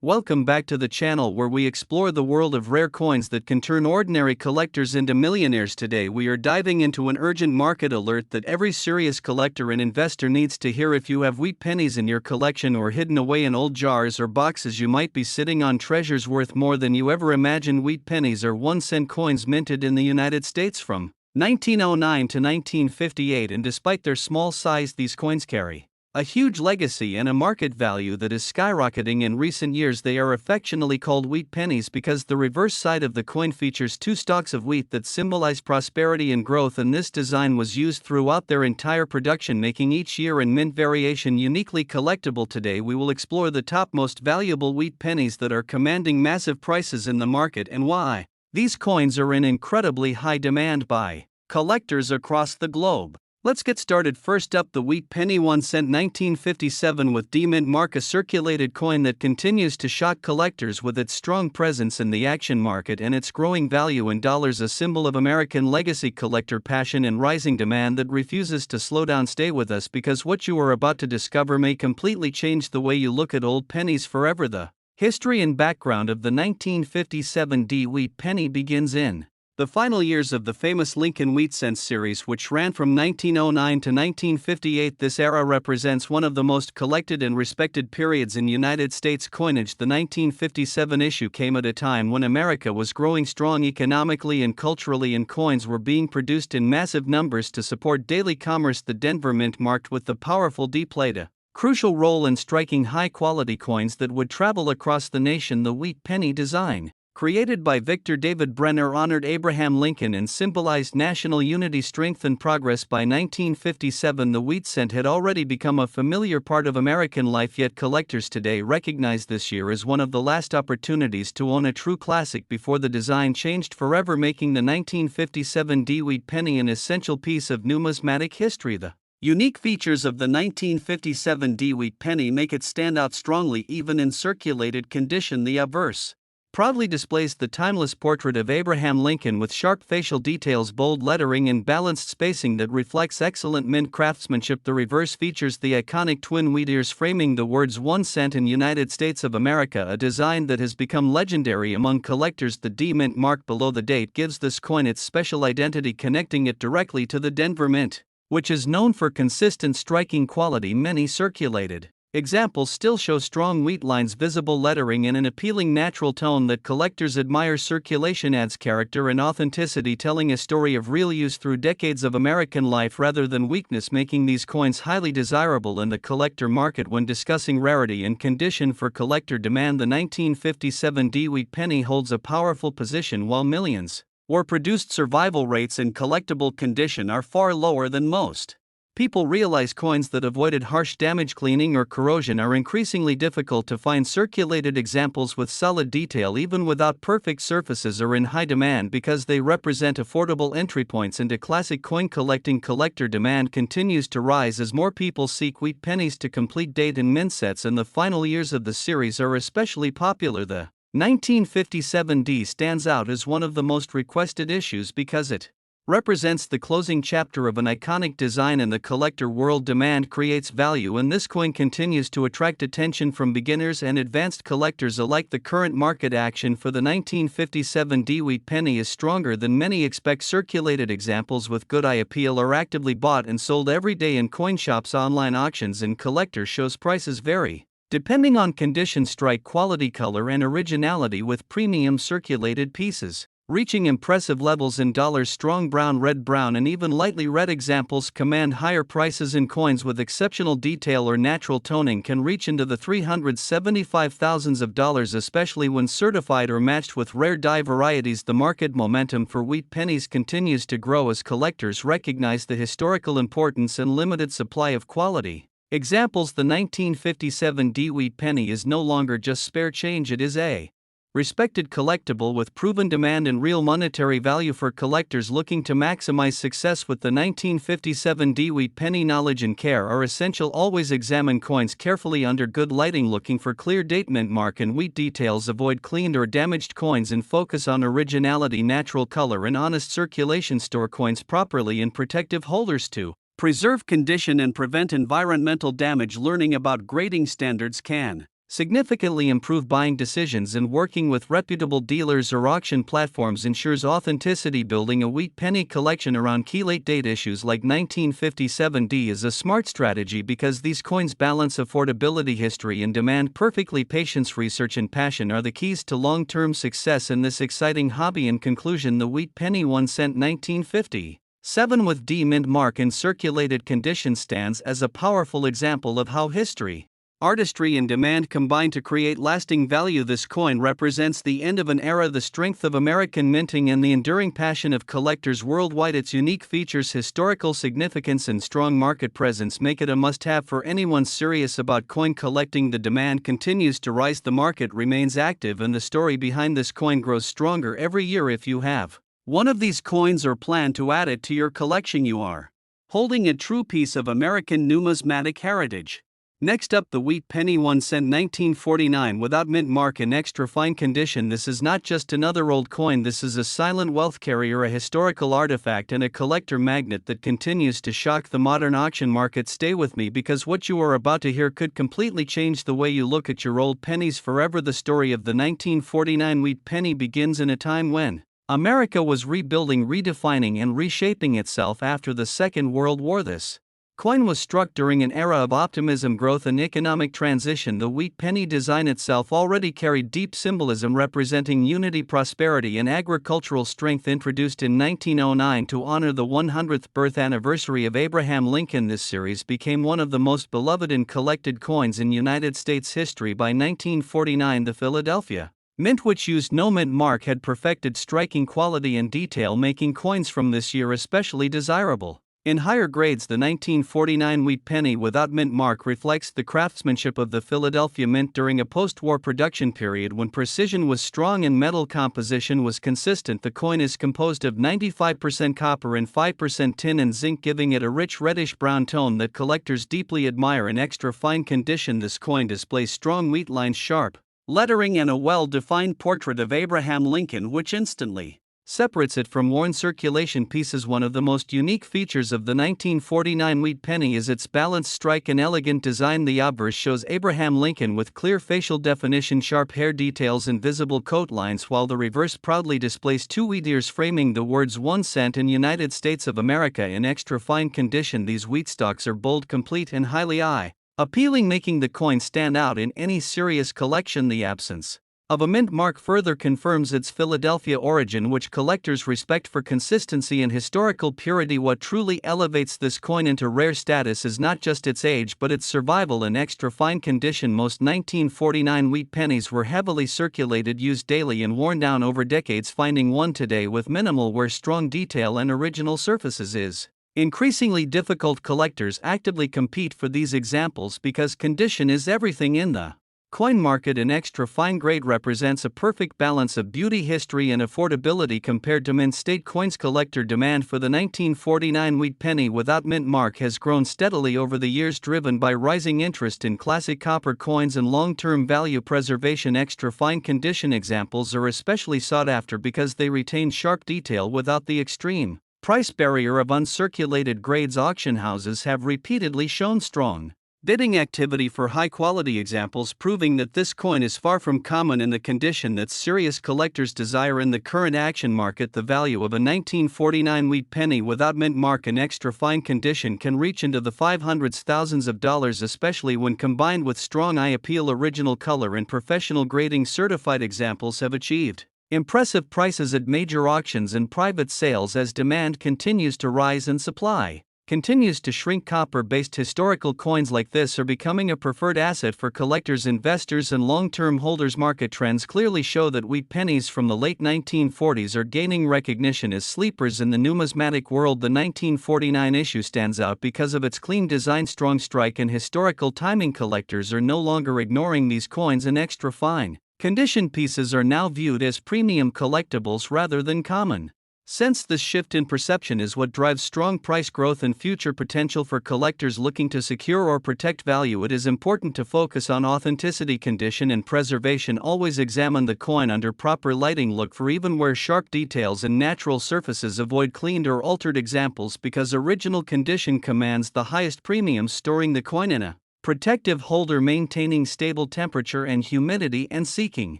Welcome back to the channel where we explore the world of rare coins that can turn ordinary collectors into millionaires. Today we are diving into an urgent market alert that every serious collector and investor needs to hear. If you have wheat pennies in your collection or hidden away in old jars or boxes, you might be sitting on treasures worth more than you ever imagined. Wheat pennies are 1-cent coins minted in the United States from 1909 to 1958, and despite their small size, these coins carry a huge legacy and a market value that is skyrocketing. In recent years, they are affectionately called wheat pennies because the reverse side of the coin features two stalks of wheat that symbolize prosperity and growth, and this design was used throughout their entire production, making each year and mint variation uniquely collectible. Today we will explore the top most valuable wheat pennies that are commanding massive prices in the market and why these coins are in incredibly high demand by collectors across the globe. Let's get started. First up, the wheat penny, 1 cent 1957 with D-mint mark, a circulated coin that continues to shock collectors with its strong presence in the action market and its growing value in dollars, a symbol of American legacy, collector passion, and rising demand that refuses to slow down. Stay with us because what you are about to discover may completely change the way you look at old pennies forever. The history and background of the 1957 D wheat penny begins in the final years of the famous Lincoln Wheat Cents series, which ran from 1909 to 1958. This era represents one of the most collected and respected periods in United States coinage. The 1957 issue came at a time when America was growing strong economically and culturally, and coins were being produced in massive numbers to support daily commerce. The Denver Mint, marked with the powerful D, played a crucial role in striking high-quality coins that would travel across the nation. The wheat penny design, created by Victor David Brenner, honored Abraham Lincoln and symbolized national unity, strength, and progress. By 1957, the wheat cent had already become a familiar part of American life, yet collectors today recognize this year as one of the last opportunities to own a true classic before the design changed forever, making the 1957 D wheat penny an essential piece of numismatic history. The unique features of the 1957 D wheat penny make it stand out strongly even in circulated condition. The obverse proudly displays the timeless portrait of Abraham Lincoln with sharp facial details, bold lettering, and balanced spacing that reflects excellent mint craftsmanship. The reverse features the iconic twin wheat ears framing the words 1 cent in United States of America, a design that has become legendary among collectors. The D mint mark below the date gives this coin its special identity, connecting it directly to the Denver Mint, which is known for consistent, striking quality. Many circulated examples still show strong wheat lines, visible lettering, and an appealing natural tone that collectors admire. Circulation adds character and authenticity, telling a story of real use through decades of American life rather than weakness, making these coins highly desirable in the collector market. When discussing rarity and condition for collector demand, the 1957 D wheat penny holds a powerful position. While millions were produced, survival rates in collectible condition are far lower than most people realize. Coins that avoided harsh damage, cleaning, or corrosion are increasingly difficult to find. Circulated examples with solid detail, even without perfect surfaces, are in high demand because they represent affordable entry points into classic coin collecting. Collector demand continues to rise as more people seek wheat pennies to complete date and mint sets, and the final years of the series are especially popular. The 1957 D stands out as one of the most requested issues because it represents the closing chapter of an iconic design in the collector world. Demand creates value, and this coin continues to attract attention from beginners and advanced collectors alike. The current market action for the 1957 D wheat penny is stronger than many expect. Circulated examples with good eye appeal are actively bought and sold every day in coin shops, online auctions, and collector shows. Prices vary depending on condition, strike quality, color, and originality, with premium circulated pieces reaching impressive levels in dollars. Strong brown, red, brown, and even lightly red examples command higher prices, and coins with exceptional detail or natural toning can reach into the $375,000s, especially when certified or matched with rare die varieties. The market momentum for wheat pennies continues to grow as collectors recognize the historical importance and limited supply of quality examples. The 1957 D wheat penny is no longer just spare change, it is a respected collectible with proven demand and real monetary value for collectors looking to maximize success with the 1957 D wheat penny. Knowledge and care are essential. Always examine coins carefully under good lighting, looking for clear date, mint mark, and wheat details. Avoid cleaned or damaged coins and focus on originality, natural color, and honest circulation. Store coins properly in protective holders to preserve condition and prevent environmental damage. Learning about grading standards can significantly improve buying decisions, and working with reputable dealers or auction platforms ensures authenticity. Building a wheat penny collection around key late date issues like 1957D is a smart strategy because these coins balance affordability, history, and demand perfectly. Patience, research, and passion are the keys to long-term success in this exciting hobby. In conclusion, the wheat penny 1 cent 1957 with D mint mark in circulated condition stands as a powerful example of how history, artistry, and demand combine to create lasting value. This coin represents the end of an era, the strength of American minting, and the enduring passion of collectors worldwide. Its unique features, historical significance, and strong market presence make it a must-have for anyone serious about coin collecting. The demand continues to rise, the market remains active, and the story behind this coin grows stronger every year. If you have one of these coins or plan to add it to your collection, you are holding a true piece of American numismatic heritage. Next up, the wheat penny 1 cent 1949 without mint mark in extra fine condition. This is not just another old coin, this is a silent wealth carrier, a historical artifact, and a collector magnet that continues to shock the modern auction market. Stay with me because what you are about to hear could completely change the way you look at your old pennies forever. The story of the 1949 wheat penny begins in a time when America was rebuilding, redefining, and reshaping itself after the Second World War. This coin was struck during an era of optimism, growth, and economic transition. The wheat penny design itself already carried deep symbolism representing unity, prosperity, and agricultural strength. Introduced in 1909 to honor the 100th birth anniversary of Abraham Lincoln, this series became one of the most beloved and collected coins in United States history. By 1949, the Philadelphia Mint, which used no mint mark, had perfected striking quality and detail, making coins from this year especially desirable. In higher grades, the 1949 wheat penny without mint mark reflects the craftsmanship of the Philadelphia Mint during a post-war production period when precision was strong and metal composition was consistent. The coin is composed of 95% copper and 5% tin and zinc, giving it a rich reddish-brown tone that collectors deeply admire. In extra fine condition, this coin displays strong wheat lines, sharp lettering, and a well-defined portrait of Abraham Lincoln, which instantly separates it from worn circulation pieces. One of the most unique features of the 1949 wheat penny is its balanced strike and elegant design. The obverse shows Abraham Lincoln with clear facial definition, sharp hair details, and visible coat lines, while the reverse proudly displays two wheat ears framing the words 1 cent in United States of America. In extra fine condition, these wheat stalks are bold, complete, and highly eye-appealing, making the coin stand out in any serious collection. The absence of a mint mark further confirms its Philadelphia origin, which collectors respect for consistency and historical purity. What truly elevates this coin into rare status is not just its age but its survival in extra fine condition. Most 1949 wheat pennies were heavily circulated, used daily, and worn down over decades. Finding one today with minimal wear, strong detail, and original surfaces is increasingly difficult. Collectors actively compete for these examples because condition is everything in the coin market. An extra fine grade represents a perfect balance of beauty, history, and affordability compared to mint state coins. Collector demand for the 1949 wheat penny without mint mark has grown steadily over the years, driven by rising interest in classic copper coins and long-term value preservation. Extra fine condition examples are especially sought after because they retain sharp detail without the extreme price barrier of uncirculated grades. Auction houses have repeatedly shown strong bidding activity for high-quality examples, proving that this coin is far from common in the condition that serious collectors desire. In the current action market, the value of a 1949 wheat penny without mint mark in extra fine condition can reach into the thousands of dollars, especially when combined with strong eye appeal, original color, and professional grading. Certified examples have achieved impressive prices at major auctions and private sales as demand continues to rise and supply continues to shrink. Copper-based historical coins like this are becoming a preferred asset for collectors, investors, and long-term holders. Market trends clearly show that wheat pennies from the late 1940s are gaining recognition as sleepers in the numismatic world. The 1949 issue stands out because of its clean design, strong strike, and historical timing. Collectors are no longer ignoring these coins, and extra fine condition pieces are now viewed as premium collectibles rather than common. Since this shift in perception is what drives strong price growth and future potential for collectors looking to secure or protect value, it is important to focus on authenticity, condition, and preservation. Always examine the coin under proper lighting. Look for even wear, sharp details, and natural surfaces. Avoid cleaned or altered examples because original condition commands the highest premium. Storing the coin in a Protective holder maintaining stable temperature and humidity and seeking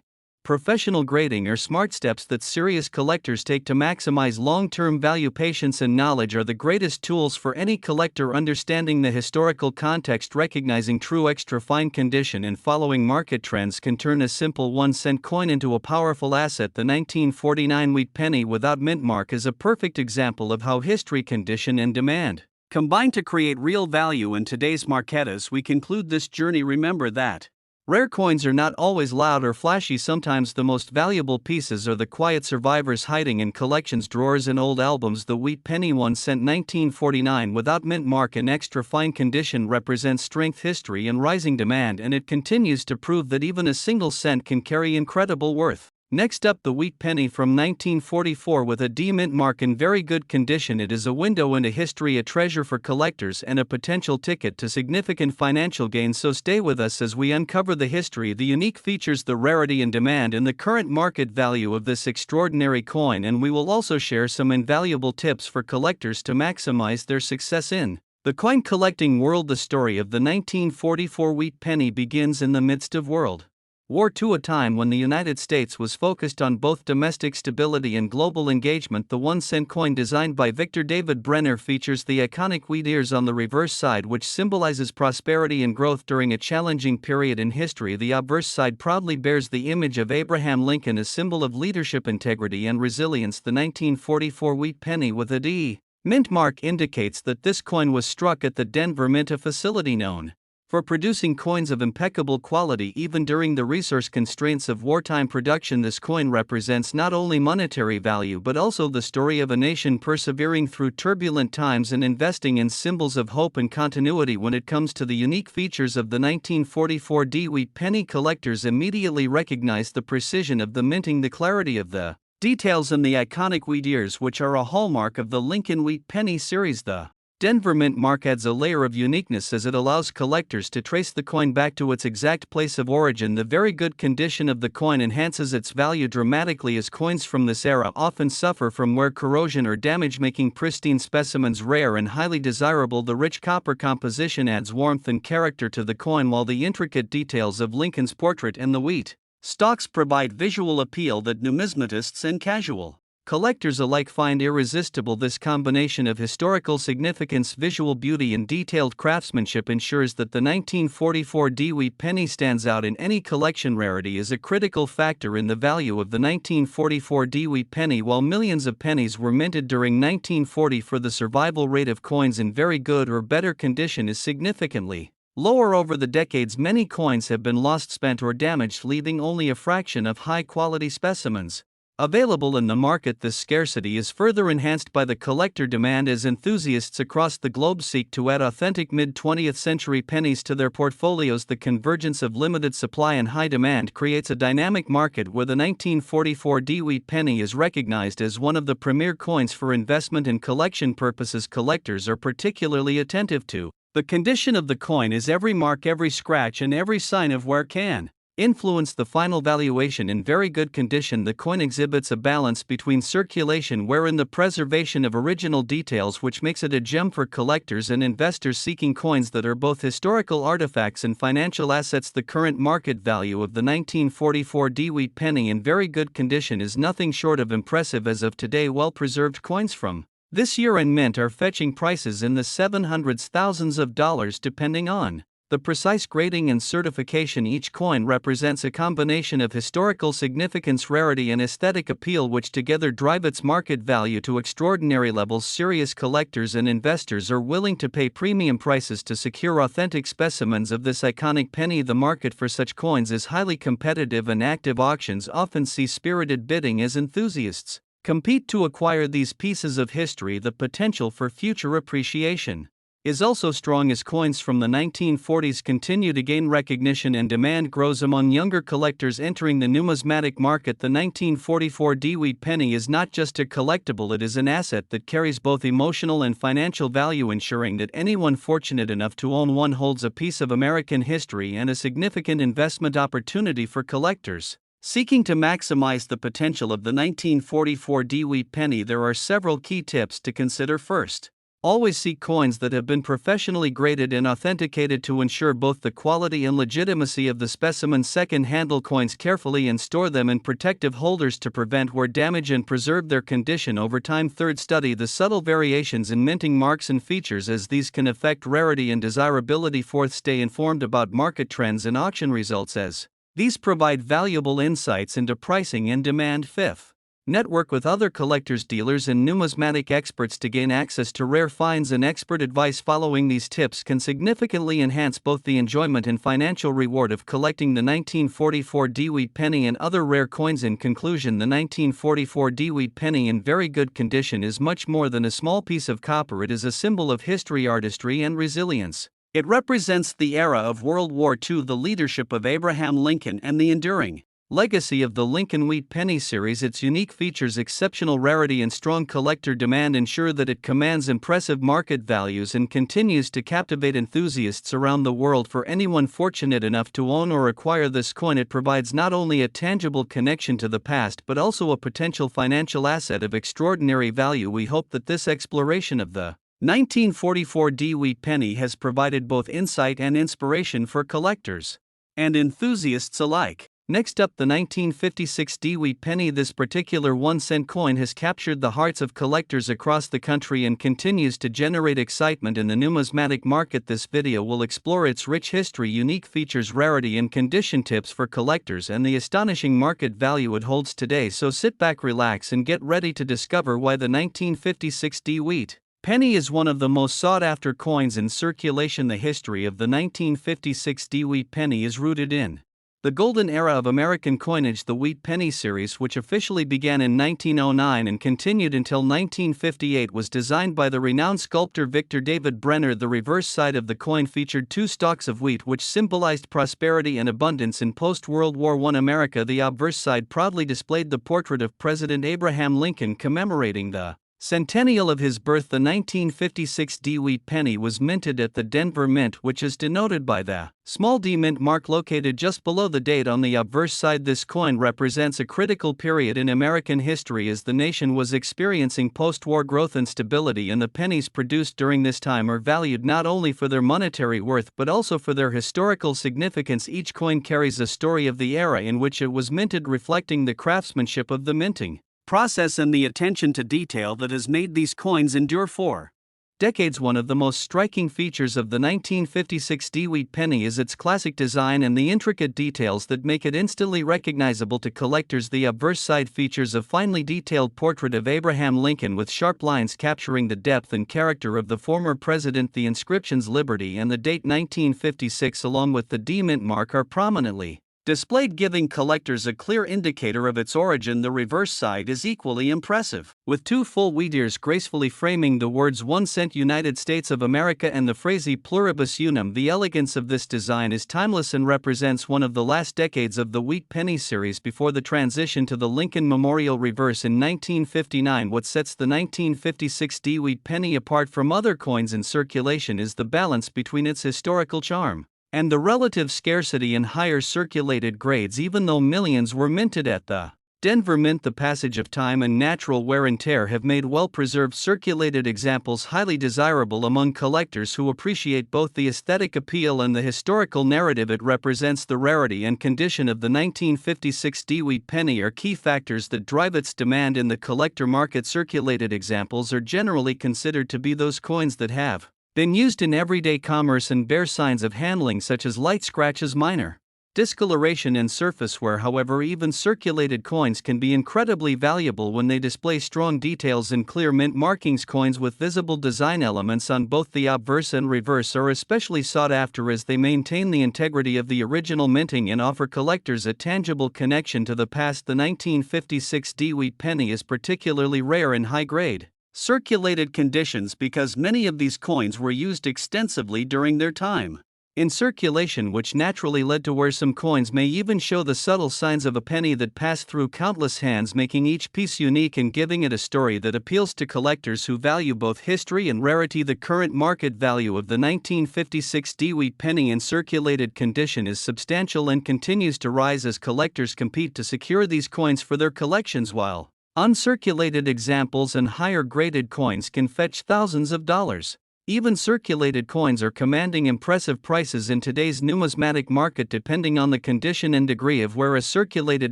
professional grading are smart steps that serious collectors take to maximize long-term value. Patience and knowledge are the greatest tools for any collector. Understanding the historical context, recognizing true extra fine condition, and following market trends can turn a simple 1-cent coin into a powerful asset. The 1949 wheat penny without mint mark is a perfect example of how history, condition, and demand combine to create real value in today's market. As we conclude this journey, remember that rare coins are not always loud or flashy. Sometimes the most valuable pieces are the quiet survivors hiding in collections' drawers and old albums. The wheat penny 1 cent 1949 without mint mark in extra fine condition represents strength, history, and rising demand, and it continues to prove that even a single cent can carry incredible worth. Next up, the wheat penny from 1944 with a D mint mark in very good condition. It is a window into history, a treasure for collectors, and a potential ticket to significant financial gains. So stay with us as we uncover the history, the unique features, the rarity and demand, and the current market value of this extraordinary coin. And we will also share some invaluable tips for collectors to maximize their success in the coin collecting world. The story of the 1944 wheat penny begins in the midst of World War II, a time when the United States was focused on both domestic stability and global engagement. The 1-cent coin, designed by Victor David Brenner, features the iconic wheat ears on the reverse side, which symbolizes prosperity and growth during a challenging period in history. The obverse side proudly bears the image of Abraham Lincoln, a symbol of leadership, integrity, and resilience. The 1944 wheat penny with a D mint mark indicates that this coin was struck at the Denver Mint, a facility known for producing coins of impeccable quality even during the resource constraints of wartime production. This coin represents not only monetary value but also the story of a nation persevering through turbulent times and investing in symbols of hope and continuity. When it comes to the unique features of the 1944 D wheat penny, collectors immediately recognize the precision of the minting, the clarity of the details, and the iconic wheat ears, which are a hallmark of the Lincoln wheat penny series. The Denver mint mark adds a layer of uniqueness as it allows collectors to trace the coin back to its exact place of origin. The very good condition of the coin enhances its value dramatically, as coins from this era often suffer from wear, corrosion, or damage, making pristine specimens rare and highly desirable. The rich copper composition adds warmth and character to the coin, while the intricate details of Lincoln's portrait and the wheat stalks provide visual appeal that numismatists and casual collectors alike find irresistible. This combination of historical significance, visual beauty, and detailed craftsmanship ensures that the 1944 D wheat penny stands out in any collection. Rarity is a critical factor in the value of the 1944 D wheat penny. While millions of pennies were minted during 1940, the survival rate of coins in very good or better condition is significantly lower. Over the decades, many coins have been lost, spent, or damaged, leaving only a fraction of high-quality specimens available in the market. This scarcity is further enhanced by the collector demand as enthusiasts across the globe seek to add authentic mid-20th century pennies to their portfolios. The convergence of limited supply and high demand creates a dynamic market where the 1944 D wheat penny is recognized as one of the premier coins for investment and collection purposes. Collectors are particularly attentive to the condition of the coin, as every mark, every scratch, and every sign of wear can influence the final valuation. In very good condition, the coin exhibits a balance between circulation, wear, and the preservation of original details, which makes it a gem for collectors and investors seeking coins that are both historical artifacts and financial assets. The current market value of the 1944 D wheat penny in very good condition is nothing short of impressive. As of today, well-preserved coins from this year and mint are fetching prices in the $700s thousands of dollars, depending on the precise grading and certification. Each coin represents a combination of historical significance, rarity, and aesthetic appeal, which together drive its market value to extraordinary levels. Serious collectors and investors are willing to pay premium prices to secure authentic specimens of this iconic penny. The market for such coins is highly competitive, and active auctions often see spirited bidding as enthusiasts compete to acquire these pieces of history. The potential for future appreciation is also strong as coins from the 1940s continue to gain recognition and demand grows among younger collectors entering the numismatic market. The 1944 D wheat penny is not just a collectible, it is an asset that carries both emotional and financial value, ensuring that anyone fortunate enough to own one holds a piece of American history and a significant investment opportunity for collectors seeking to maximize the potential of the 1944 D wheat penny. There are several key tips to consider. First, Always seek coins that have been professionally graded and authenticated to ensure both the quality and legitimacy of the specimen. Second, handle coins carefully and store them in protective holders to prevent wear damage and preserve their condition over time. Third, study the subtle variations in minting marks and features, as these can affect rarity and desirability. Fourth, stay informed about market trends and auction results, as these provide valuable insights into pricing and demand. Fifth, network with other collectors, dealers, and numismatic experts to gain access to rare finds and expert advice. Following these tips can significantly enhance both the enjoyment and financial reward of collecting the 1944 Wheat penny and other rare coins. In conclusion, the 1944 Wheat penny in very good condition is much more than a small piece of copper. It is a symbol of history, artistry, and resilience. It represents the era of World War II, the leadership of Abraham Lincoln, and the enduring legacy of the Lincoln Wheat Penny series. Its unique features, exceptional rarity, and strong collector demand ensure that it commands impressive market values and continues to captivate enthusiasts around the world. For anyone fortunate enough to own or acquire this coin, it provides not only a tangible connection to the past but also a potential financial asset of extraordinary value. We hope that this exploration of the 1944 Wheat penny has provided both insight and inspiration for collectors and enthusiasts alike. Next up, the 1956 Wheat penny. This particular 1-cent coin has captured the hearts of collectors across the country and continues to generate excitement in the numismatic market. This video will explore its rich history, unique features, rarity, and condition, tips for collectors, and the astonishing market value it holds today. So sit back, relax, and get ready to discover why the 1956 Wheat penny is one of the most sought-after coins in circulation. The history of the 1956 Wheat penny is rooted in the golden era of American coinage. The Wheat Penny series, which officially began in 1909 and continued until 1958, was designed by the renowned sculptor Victor David Brenner. The reverse side of the coin featured 2 stalks of wheat, which symbolized prosperity and abundance in post-World War I America. The obverse side proudly displayed the portrait of President Abraham Lincoln commemorating the centennial of his birth. The 1956 Wheat penny was minted at the Denver Mint, which is denoted by the small d mint mark located just below the date on the obverse side. This coin represents a critical period in American history as the nation was experiencing post-war growth and stability, and the pennies produced during this time are valued not only for their monetary worth but also for their historical significance. Each coin carries a story of the era in which it was minted, reflecting the craftsmanship of the minting process and the attention to detail that has made these coins endure for decades. One of the most striking features of the 1956 Wheat penny is its classic design and the intricate details that make it instantly recognizable to collectors. The obverse side features a finely detailed portrait of Abraham Lincoln with sharp lines capturing the depth and character of the former president. The inscriptions Liberty and the date 1956 along with the D mint mark are prominently displayed, giving collectors a clear indicator of its origin. The reverse side is equally impressive, with 2 full wheat ears gracefully framing the words 1 cent United States of America and the phrase pluribus unum. The elegance of this design is timeless and represents one of the last decades of the Wheat Penny series before the transition to the Lincoln Memorial reverse in 1959. What sets the 1956 Wheat penny apart from other coins in circulation is the balance between its historical charm and the relative scarcity and higher circulated grades. Even though millions were minted at the Denver Mint, the passage of time and natural wear and tear have made well-preserved circulated examples highly desirable among collectors who appreciate both the aesthetic appeal and the historical narrative it represents. The rarity and condition of the 1956 Wheat penny are key factors that drive its demand in the collector market. Circulated examples are generally considered to be those coins that have been used in everyday commerce and bear signs of handling such as light scratches, minor discoloration, and surface wear. However, even circulated coins can be incredibly valuable when they display strong details and clear mint markings. Coins with visible design elements on both the obverse and reverse are especially sought after as they maintain the integrity of the original minting and offer collectors a tangible connection to the past. The 1956 Wheat penny is particularly rare in high-grade circulated conditions because many of these coins were used extensively during their time in circulation, which naturally led to where some coins may even show the subtle signs of a penny that passed through countless hands, making each piece unique and giving it a story that appeals to collectors who value both history and rarity. The current market value of the 1956 Wheat penny in circulated condition is substantial and continues to rise as collectors compete to secure these coins for their collections. While Uncirculated examples and higher graded coins can fetch thousands of dollars. Even circulated coins are commanding impressive prices in today's numismatic market depending on the condition and degree of wear. A circulated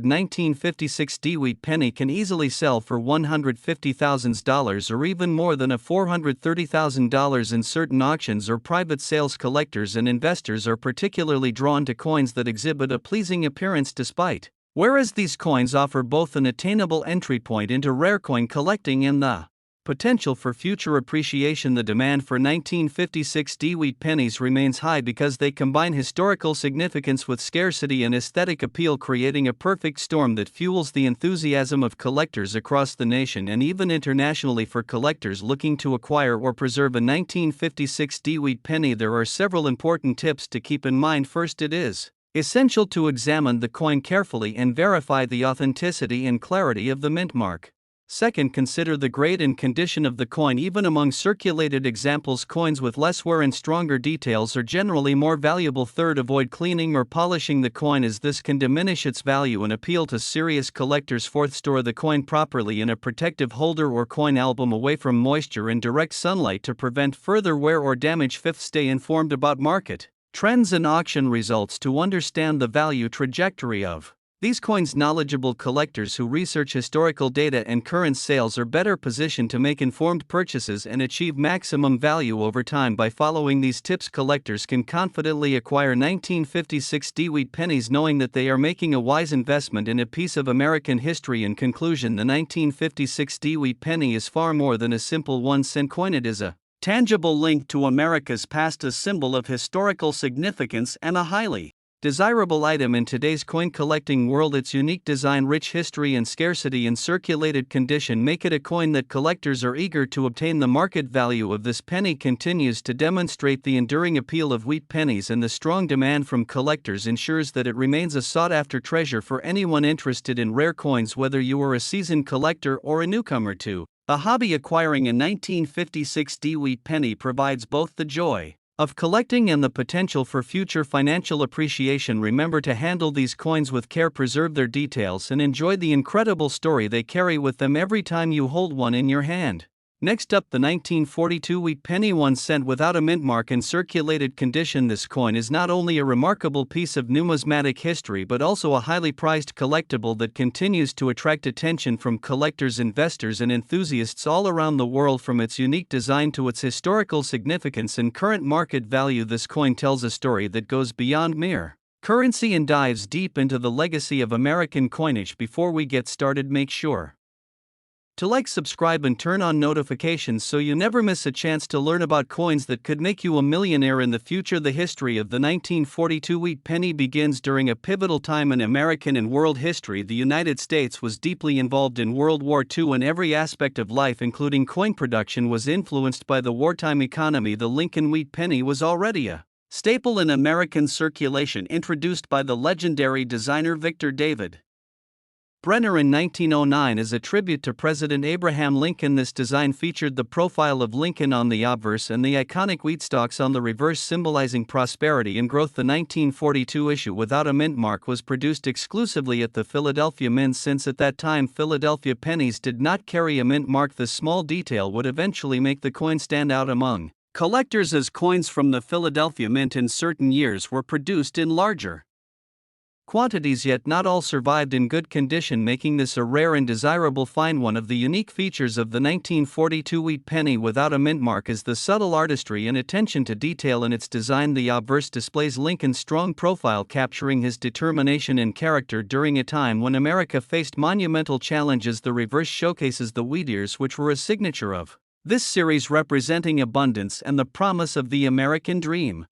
1956 D-Wheat penny can easily sell for $150,000 or even more than $430,000 in certain auctions or private sales. Collectors and investors are particularly drawn to coins that exhibit a pleasing appearance despite, whereas these coins offer both an attainable entry point into rare coin collecting and the potential for future appreciation. The demand for 1956 D-Wheat pennies remains high because they combine historical significance with scarcity and aesthetic appeal, creating a perfect storm that fuels the enthusiasm of collectors across the nation and even internationally. For collectors looking to acquire or preserve a 1956 D-Wheat penny, there are several important tips to keep in mind. First, it is essential to examine the coin carefully and verify the authenticity and clarity of the mint mark. Second, consider the grade and condition of the coin. Even among circulated examples, coins with less wear and stronger details are generally more valuable. Third, avoid cleaning or polishing the coin, as this can diminish its value and appeal to serious collectors. Fourth, store the coin properly in a protective holder or coin album away from moisture and direct sunlight to prevent further wear or damage. Fifth, stay informed about market trends and auction results to understand the value trajectory of these coins. Knowledgeable collectors who research historical data and current sales are better positioned to make informed purchases and achieve maximum value over time. By following these tips, collectors can confidently acquire 1956 D-Wheat pennies, knowing that they are making a wise investment in a piece of American history. In conclusion, the 1956 D-Wheat penny is far more than a simple 1-cent coin. It is a tangible link to America's past, a symbol of historical significance, and a highly desirable item in today's coin collecting world. Its unique design, rich history, and scarcity in circulated condition make it a coin that collectors are eager to obtain. The market value of this penny continues to demonstrate the enduring appeal of wheat pennies, and the strong demand from collectors ensures that it remains a sought-after treasure for anyone interested in rare coins. Whether you are a seasoned collector or a newcomer to a hobby, acquiring a 1956 D-Wheat penny provides both the joy of collecting and the potential for future financial appreciation. Remember to handle these coins with care, preserve their details, and enjoy the incredible story they carry with them every time you hold one in your hand. Next up, the 1942 wheat penny, 1 cent without a mint mark in circulated condition. This coin is not only a remarkable piece of numismatic history but also a highly prized collectible that continues to attract attention from collectors, investors, and enthusiasts all around the world. From its unique design to its historical significance and current market value, this coin tells a story that goes beyond mere currency and dives deep into the legacy of American coinage. Before we get started, make sure to like, subscribe, and turn on notifications so you never miss a chance to learn about coins that could make you a millionaire in the future. The history of the 1942 wheat penny begins during a pivotal time in American and world history. The United States was deeply involved in World War II, and every aspect of life, including coin production, was influenced by the wartime economy. The Lincoln wheat penny was already a staple in American circulation, introduced by the legendary designer Victor David Brenner in 1909 as a tribute to President Abraham Lincoln. This design featured the profile of Lincoln on the obverse and the iconic wheat stalks on the reverse, symbolizing prosperity and growth. The 1942 issue without a mint mark was produced exclusively at the Philadelphia Mint. Since at that time Philadelphia pennies did not carry a mint mark, the small detail would eventually make the coin stand out among collectors, as coins from the Philadelphia Mint in certain years were produced in larger quantities, yet not all survived in good condition, making this a rare and desirable find. One of the unique features of the 1942 wheat penny without a mint mark is the subtle artistry and attention to detail in its design. The obverse displays Lincoln's strong profile, capturing his determination and character during a time when America faced monumental challenges. The reverse showcases the wheat ears, which were a signature of this series, representing abundance and the promise of the American dream.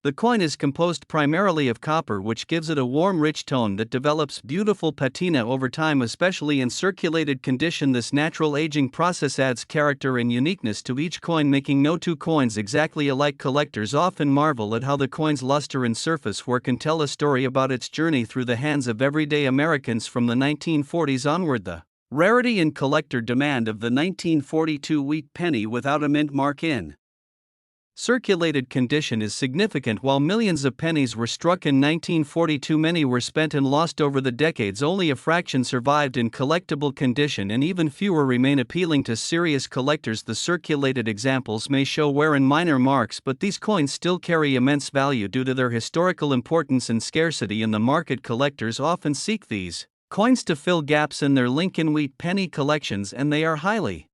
The coin is composed primarily of copper, which gives it a warm, rich tone that develops beautiful patina over time, especially in circulated condition. This natural aging process adds character and uniqueness to each coin, making no two coins exactly alike. Collectors often marvel at how the coin's luster and surface work and tell a story about its journey through the hands of everyday Americans from the 1940s onward. The rarity and collector demand of the 1942 wheat penny without a mint mark in circulated condition is significant. While millions of pennies were struck in 1942, many were spent and lost over the decades. Only a fraction survived in collectible condition, and even fewer remain appealing to serious collectors. The circulated examples may show wear and minor marks, but these coins still carry immense value due to their historical importance and scarcity in the market. Collectors often seek these coins to fill gaps in their Lincoln Wheat penny collections, and they are highly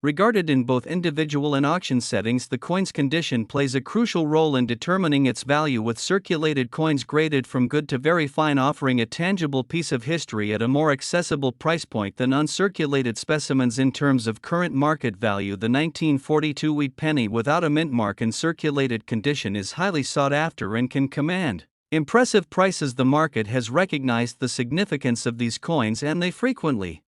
regarded in both individual and auction settings. The coin's condition plays a crucial role in determining its value, with circulated coins graded from good to very fine, offering a tangible piece of history at a more accessible price point than uncirculated specimens. In terms of current market value, the 1942 wheat penny without a mint mark in circulated condition is highly sought after and can command impressive prices. The market has recognized the significance of these coins, and they frequently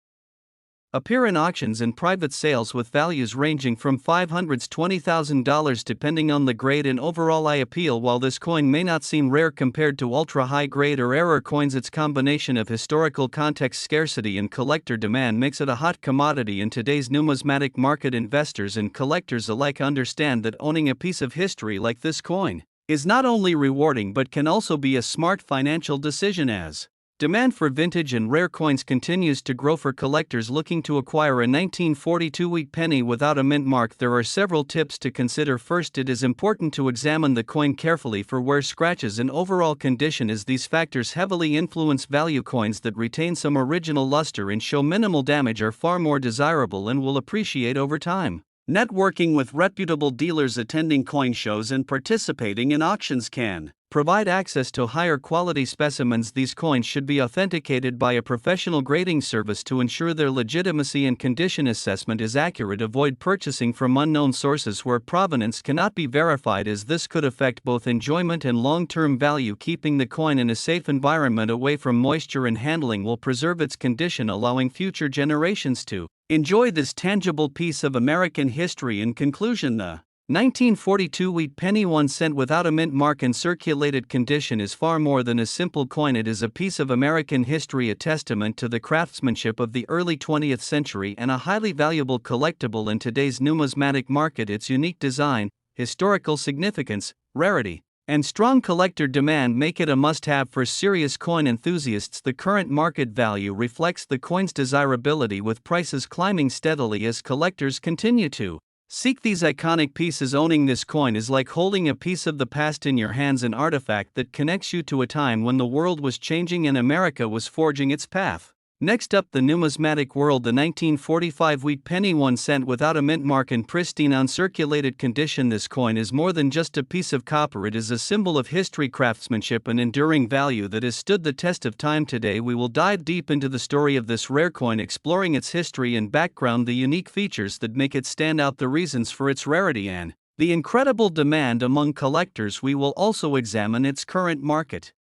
appear in auctions and private sales with values ranging from $500 to $20,000 depending on the grade and overall appeal. While this coin may not seem rare compared to ultra-high grade or rarer coins, its combination of historical context, scarcity, and collector demand makes it a hot commodity in today's numismatic market. Investors and collectors alike understand that owning a piece of history like this coin is not only rewarding but can also be a smart financial decision, as demand for vintage and rare coins continues to grow. For collectors looking to acquire a 1942 wheat penny without a mint mark, there are several tips to consider. First, it is important to examine the coin carefully for wear, scratches, and overall condition, as these factors heavily influence value. Coins that retain some original luster and show minimal damage are far more desirable and will appreciate over time. Networking with reputable dealers, attending coin shows, and participating in auctions can provide access to higher quality specimens. These coins should be authenticated by a professional grading service to ensure their legitimacy, and condition assessment is accurate. Avoid purchasing from unknown sources where provenance cannot be verified, as this could affect both enjoyment and long-term value. Keeping the coin in a safe environment away from moisture and handling will preserve its condition, allowing future generations to enjoy this tangible piece of American history. In conclusion, the 1942 wheat penny 1 cent without a mint mark in circulated condition is far more than a simple coin. It is a piece of American history, a testament to the craftsmanship of the early 20th century, and a highly valuable collectible in today's numismatic market. Its unique design, historical significance, rarity, and strong collector demand make it a must-have for serious coin enthusiasts. The current market value reflects the coin's desirability, with prices climbing steadily as collectors continue to seek these iconic pieces. Owning this coin is like holding a piece of the past in your hands, an artifact that connects you to a time when the world was changing and America was forging its path. Next up, the numismatic world. The 1945 wheat penny 1 cent without a mint mark in pristine uncirculated condition. This coin is more than just a piece of copper. It is a symbol of history, craftsmanship, and enduring value that has stood the test of time. Today we will dive deep into the story of this rare coin, exploring its history and background, the unique features that make it stand out, the reasons for its rarity, and the incredible demand among collectors. We will also examine its current market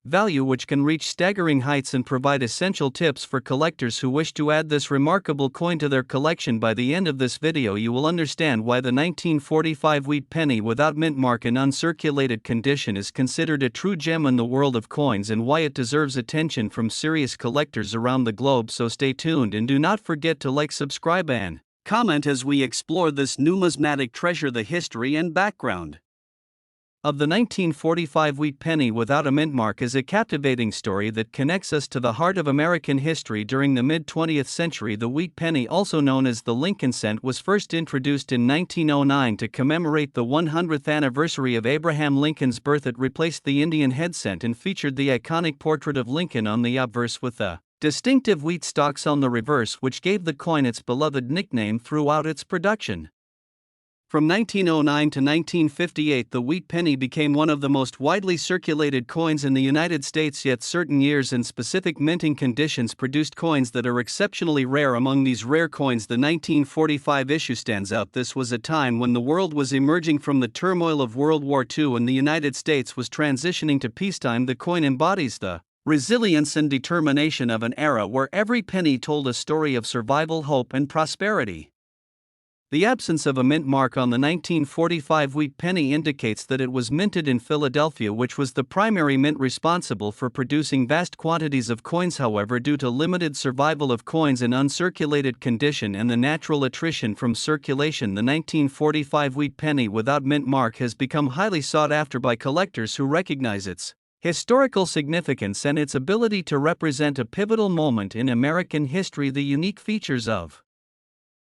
value, which can reach staggering heights, and provide essential tips for collectors who wish to add this remarkable coin to their collection. By the end of this video, you will understand why the 1945 wheat penny without mint mark in uncirculated condition is considered a true gem in the world of coins, and why it deserves attention from serious collectors around the globe. So stay tuned and do not forget to like, subscribe, and comment as we explore this numismatic treasure, the history and background of the 1945 wheat penny without a mint mark is a captivating story that connects us to the heart of American history. During the mid-20th century, the wheat penny, also known as the Lincoln cent, was first introduced in 1909 to commemorate the 100th anniversary of Abraham Lincoln's birth. It replaced the Indian head cent and featured the iconic portrait of Lincoln on the obverse with the distinctive wheat stalks on the reverse, which gave the coin its beloved nickname throughout its production. From 1909 to 1958, the wheat penny became one of the most widely circulated coins in the United States, yet certain years and specific minting conditions produced coins that are exceptionally rare. Among these rare coins, the 1945 issue stands out. This was a time when the world was emerging from the turmoil of World War II and the United States was transitioning to peacetime. The coin embodies the resilience and determination of an era where every penny told a story of survival, hope, and prosperity. The absence of a mint mark on the 1945 wheat penny indicates that it was minted in Philadelphia, which was the primary mint responsible for producing vast quantities of coins. However, due to limited survival of coins in uncirculated condition and the natural attrition from circulation, the 1945 wheat penny without mint mark has become highly sought after by collectors who recognize its historical significance and its ability to represent a pivotal moment in American history. The unique features of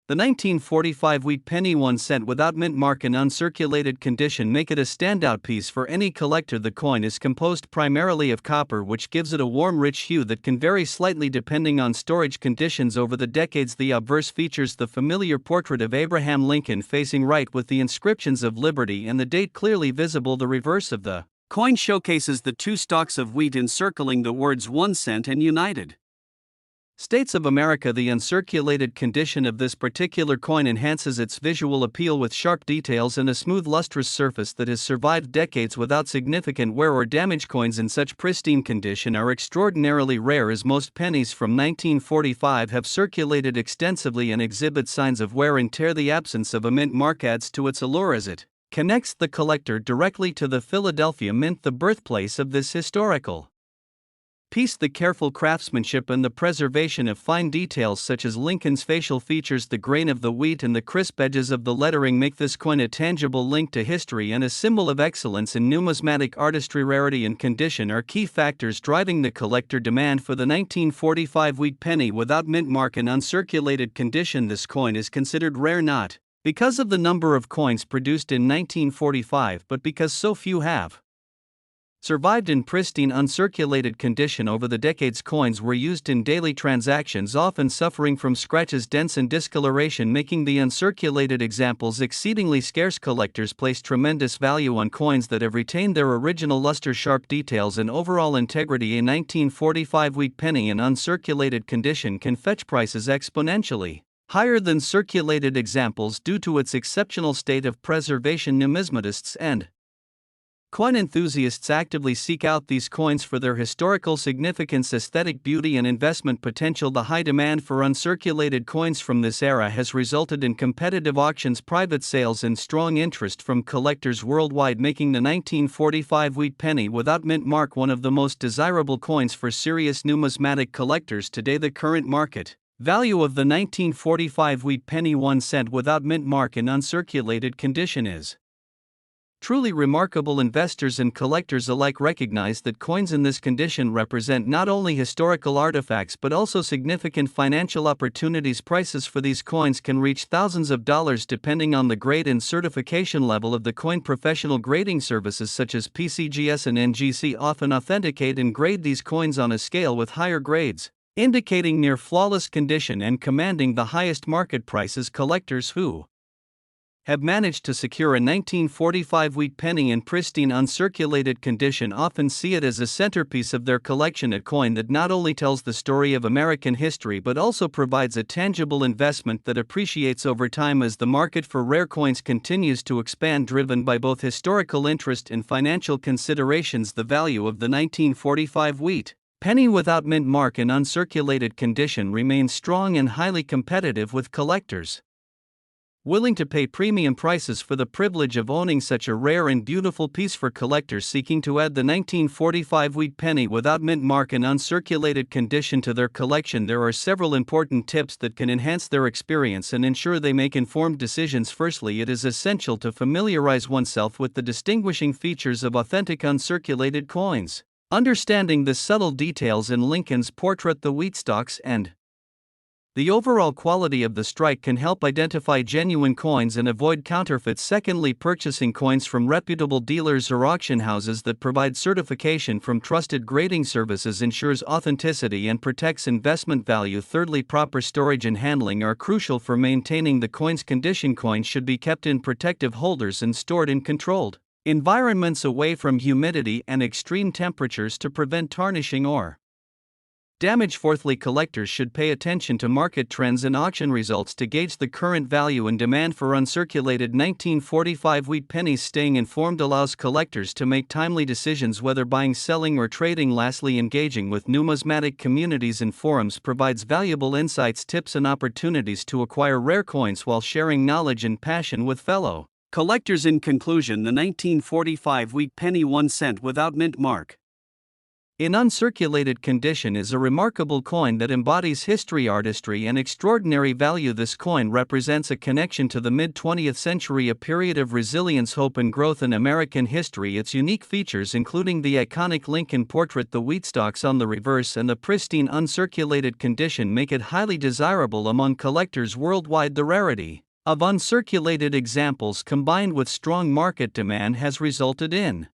the 1945 wheat penny 1 cent without mint mark in uncirculated condition make it a standout piece for any collector. The coin is composed primarily of copper, which gives it a warm, rich hue that can vary slightly depending on storage conditions over the decades. The obverse features the familiar portrait of Abraham Lincoln facing right with the inscriptions of liberty and the date clearly visible. The reverse of the coin showcases the two stalks of wheat encircling the words 1 cent and United States of America. The uncirculated condition of this particular coin enhances its visual appeal with sharp details and a smooth, lustrous surface that has survived decades without significant wear or damage. Coins in such pristine condition are extraordinarily rare, as most pennies from 1945 have circulated extensively and exhibit signs of wear and tear. The absence of a mint mark adds to its allure as it connects the collector directly to the Philadelphia Mint, the birthplace of this historical piece. The careful craftsmanship and the preservation of fine details such as Lincoln's facial features, the grain of the wheat, and the crisp edges of the lettering make this coin a tangible link to history and a symbol of excellence in numismatic artistry. Rarity and condition are key factors driving the collector demand for the 1945 wheat penny without mint mark in uncirculated condition. This coin is considered rare not because of the number of coins produced in 1945, but because so few have survived in pristine uncirculated condition over the decades. Coins were used in daily transactions, often suffering from scratches, dents, and discoloration, making the uncirculated examples exceedingly scarce. Collectors place tremendous value on coins that have retained their original luster, sharp details, and overall integrity. A 1945 wheat penny in uncirculated condition can fetch prices exponentially higher than circulated examples due to its exceptional state of preservation. Numismatists and coin enthusiasts actively seek out these coins for their historical significance, aesthetic beauty, and investment potential. The high demand for uncirculated coins from this era has resulted in competitive auctions, private sales, and strong interest from collectors worldwide, making the 1945 wheat penny without mint mark one of the most desirable coins for serious numismatic collectors today. The current market value of the 1945 wheat penny 1 cent without mint mark in uncirculated condition is truly remarkable. Investors and collectors alike recognize that coins in this condition represent not only historical artifacts but also significant financial opportunities. Prices for these coins can reach thousands of dollars depending on the grade and certification level of the coin. Professional grading services such as PCGS and NGC often authenticate and grade these coins on a scale with higher grades, indicating near flawless condition and commanding the highest market prices. Collectors who have managed to secure a 1945 wheat penny in pristine uncirculated condition often see it as a centerpiece of their collection, a coin that not only tells the story of American history but also provides a tangible investment that appreciates over time. As the market for rare coins continues to expand, driven by both historical interest and financial considerations, the value of the 1945 wheat penny without mint mark in uncirculated condition remains strong and highly competitive, with collectors willing to pay premium prices for the privilege of owning such a rare and beautiful piece. For collectors seeking to add the 1945 wheat penny without mint mark in uncirculated condition to their collection, there are several important tips that can enhance their experience and ensure they make informed decisions. Firstly, it is essential to familiarize oneself with the distinguishing features of authentic uncirculated coins. Understanding the subtle details in Lincoln's portrait, the wheat stalks, and the overall quality of the strike can help identify genuine coins and avoid counterfeits. Secondly, purchasing coins from reputable dealers or auction houses that provide certification from trusted grading services ensures authenticity and protects investment value. Thirdly, proper storage and handling are crucial for maintaining the coin's condition. Coins should be kept in protective holders and stored in controlled environments away from humidity and extreme temperatures to prevent tarnishing or Fourthly, collectors should pay attention to market trends and auction results to gauge the current value and demand for uncirculated 1945 wheat pennies. Staying informed allows collectors to make timely decisions whether buying, selling, or trading. Lastly, engaging with numismatic communities and forums provides valuable insights, tips, and opportunities to acquire rare coins while sharing knowledge and passion with fellow collectors. In conclusion, the 1945 wheat penny 1 cent without mint mark in uncirculated condition is a remarkable coin that embodies history, artistry, and extraordinary value. This coin represents a connection to the mid-20th century, a period of resilience, hope, and growth in American history. Its unique features, including the iconic Lincoln portrait, the wheat stalks on the reverse, and the pristine uncirculated condition, make it highly desirable among collectors worldwide. The rarity of uncirculated examples combined with strong market demand has resulted in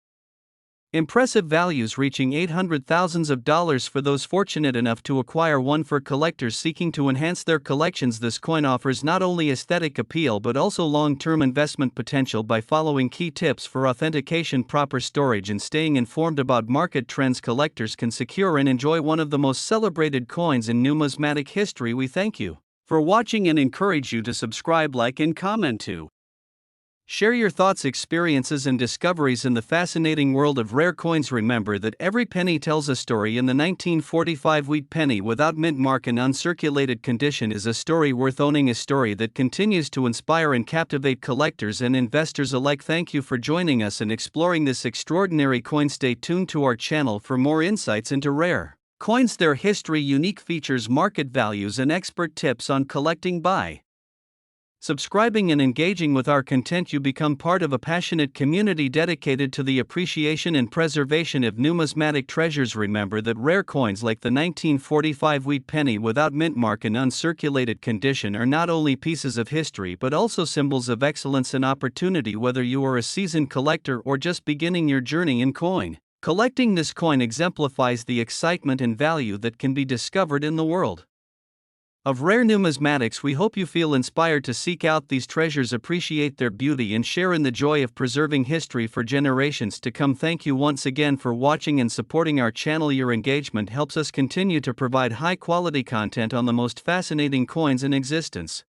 impressive values reaching $800,000 for those fortunate enough to acquire one. For collectors seeking to enhance their collections, this coin offers not only aesthetic appeal but also long-term investment potential. By following key tips for authentication, proper storage, and staying informed about market trends, collectors can secure and enjoy one of the most celebrated coins in numismatic history. We thank you for watching and encourage you to subscribe, like, and comment to share your thoughts, experiences, and discoveries in the fascinating world of rare coins. Remember that every penny tells a story, and the 1945 wheat penny without mint mark in uncirculated condition is a story worth owning, a story that continues to inspire and captivate collectors and investors alike. Thank you for joining us and exploring this extraordinary coin. Stay tuned to our channel for more insights into rare coins, their history, unique features, market values, and expert tips on collecting. By subscribing and engaging with our content, you become part of a passionate community dedicated to the appreciation and preservation of numismatic treasures. Remember that rare coins like the 1945 wheat penny without mint mark in uncirculated condition are not only pieces of history but also symbols of excellence and opportunity. Whether you are a seasoned collector or just beginning your journey in coin collecting, this coin exemplifies the excitement and value that can be discovered in the world of rare numismatics. We hope you feel inspired to seek out these treasures, appreciate their beauty, and share in the joy of preserving history for generations to come. Thank you once again for watching and supporting our channel. Your engagement helps us continue to provide high-quality content on the most fascinating coins in existence.